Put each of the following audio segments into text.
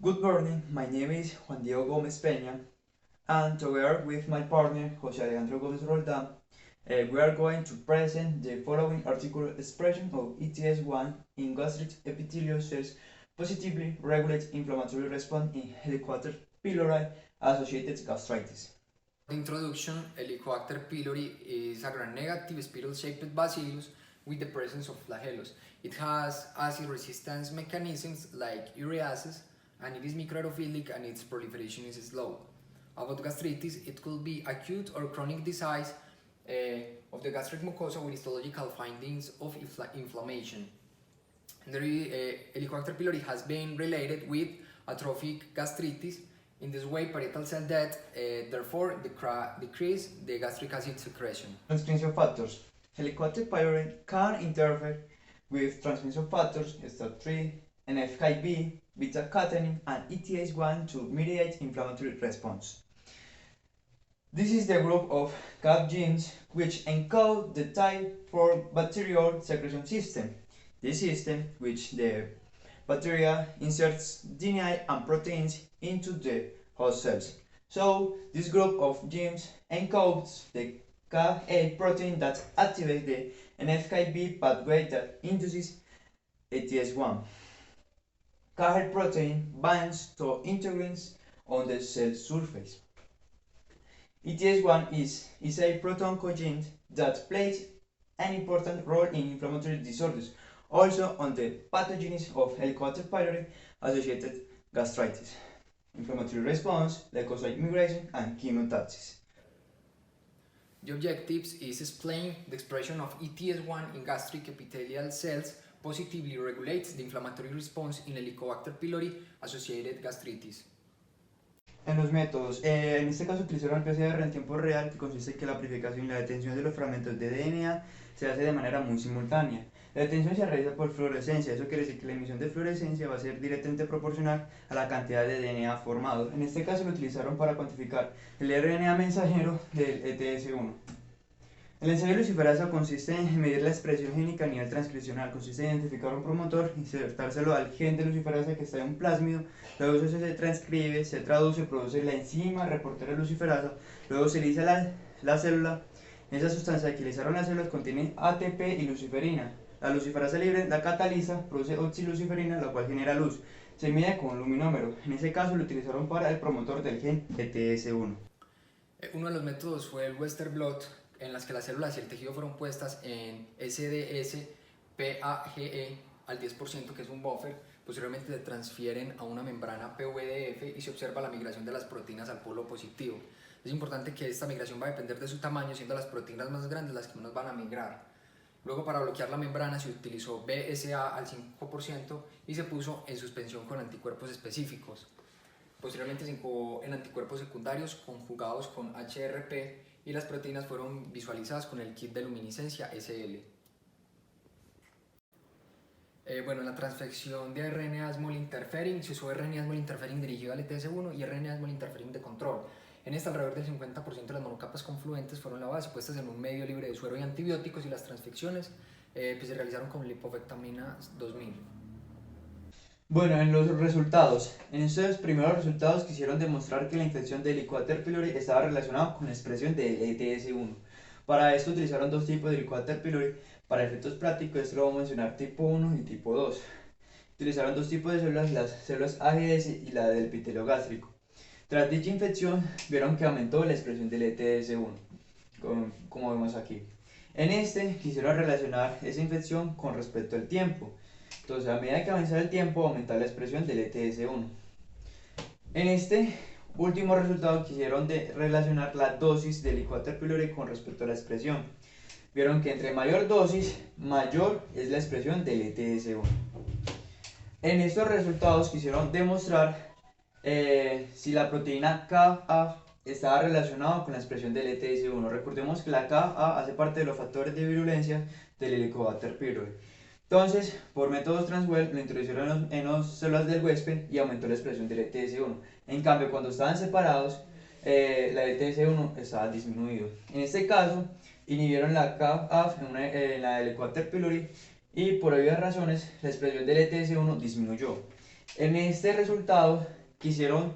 Good morning, my name is Juan Diego Gómez Peña, and together with my partner José Alejandro Gómez Roldán, we are going to present the following article expression of ETS1 in gastric epithelial cells positively regulate inflammatory response in Helicobacter pylori associated gastritis. Introduction, Helicobacter pylori is a gram-negative spiral-shaped bacillus with the presence of flagellus. It has acid resistance mechanisms like ureases, and it is microaerophilic and its proliferation is slow. About gastritis, it could be acute or chronic disease of the gastric mucosa with histological findings of inflammation. Helicobacter pylori has been related with atrophic gastritis. In this way, parietal cell death therefore decrease the gastric acid secretion. Transmission factors. Helicobacter pylori can interfere with transmission factors STAT3, NF-κB, beta-catenin, and ETH1 to mediate inflammatory response. This is the group of CAP genes which encode the type 4 bacterial secretion system. This system, which the bacteria inserts DNA and proteins into the host cells. So this group of genes encodes the Ka protein that activates the NF-κB pathway that induces ATS1. Ka protein binds to integrins on the cell surface. ETS1 is a proton cogene that plays an important role in inflammatory disorders, also on the pathogenesis of Helicobacter pylori associated gastritis, inflammatory response, leukocyte migration, and chemotaxis. The objectives is explain the expression of ETS1 in gastric epithelial cells positively regulates the inflammatory response in Helicobacter pylori associated gastritis. En los métodos, en este caso utilizaron el PCR en tiempo real, que consiste en que la amplificación y la detención de los fragmentos de DNA se hace de manera muy simultánea. La detención se realiza por fluorescencia, eso quiere decir que la emisión de fluorescencia va a ser directamente proporcional a la cantidad de DNA formado. En este caso lo utilizaron para cuantificar el RNA mensajero del ETS1. El ensayo luciferasa consiste en medir la expresión génica a nivel transcripcional, consiste en identificar un promotor, insertárselo al gen de luciferasa que está en un plásmido, luego eso se transcribe, se traduce, produce la enzima reportera de luciferasa, luego se lisa la célula. Esa sustancia que lisaron las células contiene ATP y luciferina. La luciferasa libre la cataliza, produce oxiluciferina, la cual genera luz. Se mide con un luminómetro. En ese caso lo utilizaron para el promotor del gen ETS1. Uno de los métodos fue el Western blot, en las que las células y el tejido fueron puestas en SDS-PAGE al 10%, que es un buffer. Posteriormente se transfieren a una membrana PVDF y se observa la migración de las proteínas al polo positivo. Es importante que esta migración va a depender de su tamaño, siendo las proteínas más grandes las que menos van a migrar. Luego, para bloquear la membrana se utilizó BSA al 5% y se puso en suspensión con anticuerpos específicos. Posteriormente se incubó en anticuerpos secundarios conjugados con HRP y las proteínas fueron visualizadas con el kit de luminiscencia SL. En la transfección de RNA small interfering se usó RNA small interfering dirigido al ETS1 y RNA small interfering de control. En esta, alrededor del 50% de las monocapas confluentes fueron lavadas y puestas en un medio libre de suero y antibióticos, y las transfecciones se realizaron con lipofectamina 2000. Bueno, en los resultados. En estos primeros resultados quisieron demostrar que la infección de Helicobacter pylori estaba relacionada con la expresión del ETS1. Para esto utilizaron dos tipos de Helicobacter pylori. Para efectos prácticos, esto lo vamos a mencionar tipo 1 y tipo 2. Utilizaron dos tipos de células, las células AGS y la del epitelio gástrico. Tras dicha infección, vieron que aumentó la expresión del ETS1, como vemos aquí. En este, quisieron relacionar esa infección con respecto al tiempo. Entonces, a medida que avanza el tiempo, aumenta la expresión del ETS1. En este último resultado, quisieron relacionar la dosis del Helicobacter pylori con respecto a la expresión. Vieron que entre mayor dosis, mayor es la expresión del ETS1. En estos resultados quisieron demostrar si la proteína Ka estaba relacionada con la expresión del ETS1. Recordemos que la Ka hace parte de los factores de virulencia del Helicobacter pylori. Entonces, por métodos Transwell lo introdujeron en las células del huésped y aumentó la expresión del ETS1. En cambio, cuando estaban separados, la ETS1 estaba disminuido. En este caso, inhibieron la CAF en la Helicobacter pylori y por obvias razones la expresión del ETS1 disminuyó. En este resultado quisieron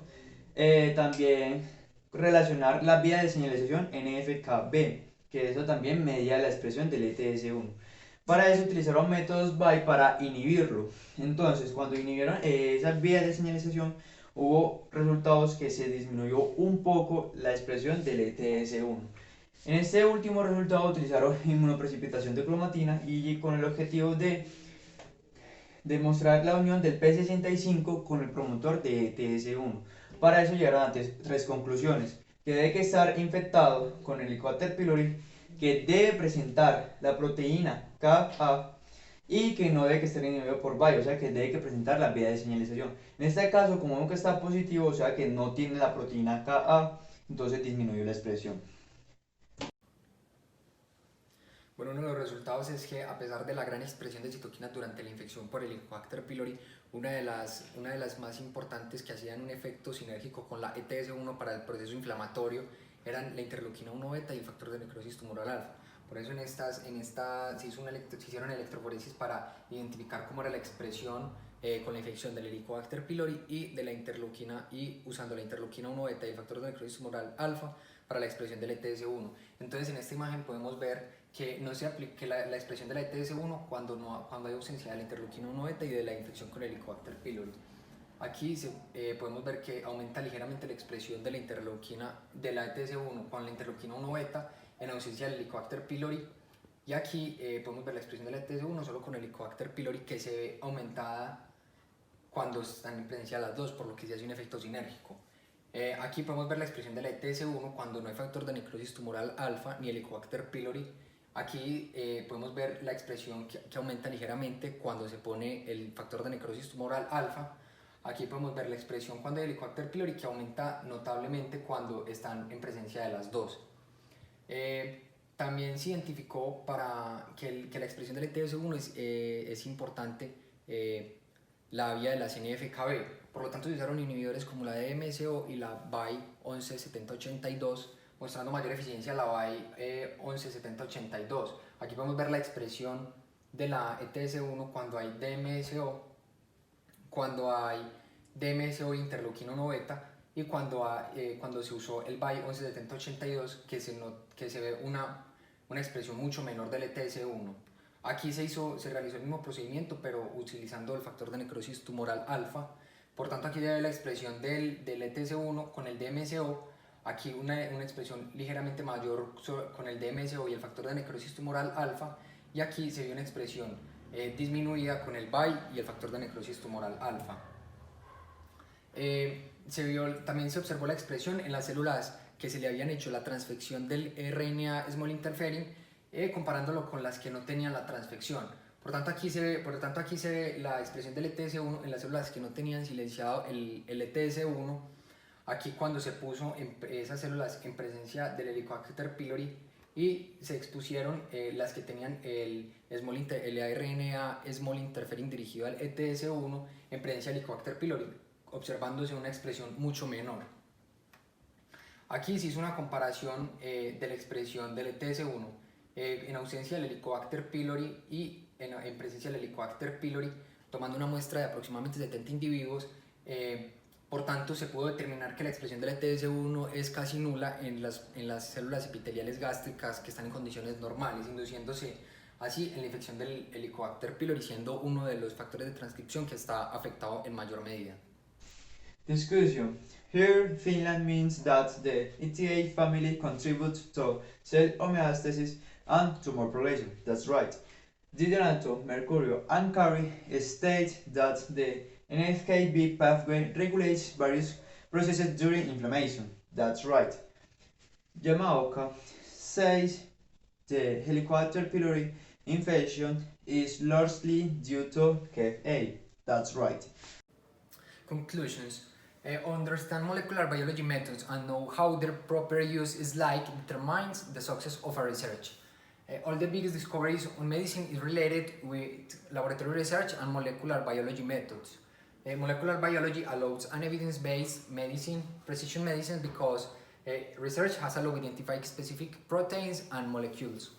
también relacionar la vía de señalización NFKB, que eso también medía la expresión del ETS1. Para eso utilizaron métodos BY para inhibirlo. Entonces, cuando inhibieron esas vías de señalización, hubo resultados que se disminuyó un poco la expresión del ETS1. En este último resultado utilizaron inmunoprecipitación de cromatina y con el objetivo de demostrar la unión del P65 con el promotor de ETS1. Para eso llegaron a tres conclusiones: que debe estar infectado con el Helicobacter pylori, que debe presentar la proteína Ka y que no debe estar inhibido por BY, o sea que debe presentar la vía de señalización. En este caso, como vemos que está positivo, o sea que no tiene la proteína Ka, entonces disminuyó la expresión. Bueno, uno de los resultados es que a pesar de la gran expresión de citoquinas durante la infección por el Helicobacter pylori, una de las más importantes que hacían un efecto sinérgico con la ETS1 para el proceso inflamatorio eran la interleuquina 1 beta y el factor de necrosis tumoral alfa. Por eso se hicieron electroforesis para identificar cómo era la expresión con la infección del Helicobacter pylori y de la interleuquina, y usando la interleuquina 1 beta y el factor de necrosis tumoral alfa para la expresión del ETS1. Entonces en esta imagen podemos ver que no se aplique la expresión de la ETS1 cuando hay ausencia de la interleuquina 1 beta y de la infección con el Helicobacter pylori. Aquí podemos ver que aumenta ligeramente la expresión de la interleuquina de la ETS1 con la interleuquina 1 beta en ausencia del Helicobacter pylori, y aquí podemos ver la expresión de la ETS1 solo con el Helicobacter pylori, que se ve aumentada cuando están en presencia de las dos, por lo que se hace un efecto sinérgico. Aquí podemos ver la expresión de la ETS1 cuando no hay factor de necrosis tumoral alfa ni Helicobacter pylori. Aquí podemos ver la expresión que aumenta ligeramente cuando se pone el factor de necrosis tumoral alfa. Aquí podemos ver la expresión cuando hay Helicobacter pylori, que aumenta notablemente cuando están en presencia de las dos. También se identificó que la expresión del ETS1 es importante la vía de la NF-κB. Por lo tanto, se usaron inhibidores como la DMSO y la BY 117082, mostrando mayor eficiencia la BY 117082. Aquí podemos ver la expresión de la ETS1 cuando hay DMSO interleuquina 1 beta, y cuando se usó el BY 117082, que se ve una expresión mucho menor del ETS1. Aquí se realizó el mismo procedimiento, pero utilizando el factor de necrosis tumoral alfa. Por tanto, aquí se ve la expresión del ETS1 con el DMSO. Aquí una expresión ligeramente mayor con el DMSO y el factor de necrosis tumoral alfa. Y aquí se vio una expresión disminuida con el BY y el factor de necrosis tumoral alfa. También se observó la expresión en las células que se le habían hecho la transfección del RNA small interfering, comparándolo con las que no tenían la transfección. Por tanto, aquí se ve la expresión del ETS1 en las células que no tenían silenciado el ETS1. Aquí cuando se puso esas células en presencia del Helicobacter pylori y se expusieron las que tenían el RNA small interfering dirigido al ETS1 en presencia del Helicobacter pylori, observándose una expresión mucho menor. Aquí se hizo una comparación de la expresión del ETS1 en ausencia del Helicobacter pylori y en presencia del Helicobacter pylori, tomando una muestra de aproximadamente 70 individuos. Por tanto, se pudo determinar que la expresión del ETS1 es casi nula en las células epiteliales gástricas que están en condiciones normales, induciéndose así en la infección del Helicobacter pylori, siendo uno de los factores de transcripción que está afectado en mayor medida. Discussion. Here, Finland means that the ETA family contributes to cell homeostasis and tumor progression. That's right. DiDonato, Mercurio, and Carey state that the NFKB pathway regulates various processes during inflammation. That's right. Yamaoka says the Helicobacter pylori infection is largely due to KFA. That's right. Conclusions. Understand molecular biology methods and know how their proper use is like determines the success of a research. All the biggest discoveries on medicine is related with laboratory research and molecular biology methods. Molecular biology allows an evidence-based medicine, precision medicine, because research has allowed identifying specific proteins and molecules.